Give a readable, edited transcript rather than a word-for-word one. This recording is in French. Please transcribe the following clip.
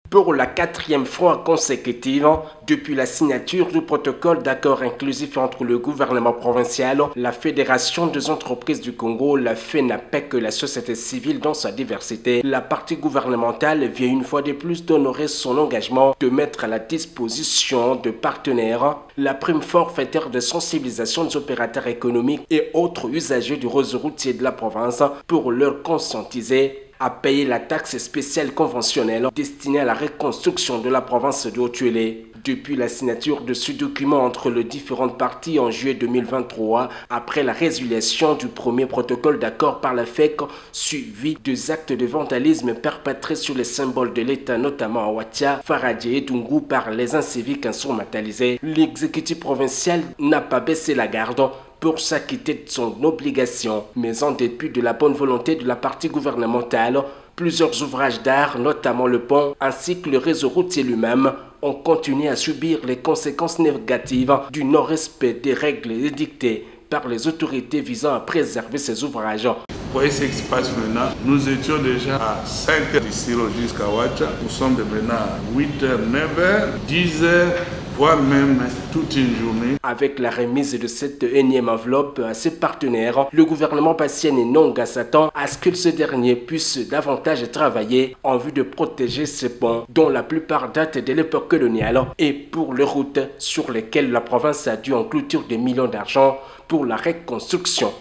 Pour la quatrième fois consécutive, depuis la signature du protocole d'accord inclusif entre le gouvernement provincial, la Fédération des entreprises du Congo, la FENAPEC et la société civile dans sa diversité, la partie gouvernementale vient une fois de plus d'honorer son engagement de mettre à la disposition de partenaires la prime forfaitaire de sensibilisation des opérateurs économiques et autres usagers du réseau routier de la province pour leur conscientiser à payer la taxe spéciale conventionnelle destinée à la reconstruction de la province de Haut-Uélé. Depuis la signature de ce document entre les différentes parties en juillet 2023, après la résiliation du premier protocole d'accord par la FEC, suivi des actes de vandalisme perpétrés sur les symboles de l'État, notamment à Ouatia, Faradje et Dungu par les inciviques instrumentalisés, l'exécutif provincial n'a pas baissé la garde pour s'acquitter de son obligation. Mais en dépit de la bonne volonté de la partie gouvernementale, plusieurs ouvrages d'art, notamment le pont, ainsi que le réseau routier lui-même, ont continué à subir les conséquences négatives du non-respect des règles édictées par les autorités visant à préserver ces ouvrages. Vous voyez ce qui se passe maintenant. Nous étions déjà à 5 h d'ici jusqu'à Ouacha. Nous sommes maintenant à 8 h, 9 h, 10 h, voire même toute une journée. Avec la remise de cette énième enveloppe à ses partenaires, le gouvernement patient et non s'attend à ce que ce dernier puisse davantage travailler en vue de protéger ces ponts dont la plupart datent de l'époque coloniale et pour les routes sur lesquelles la province a dû en clôture des millions d'argent pour la reconstruction.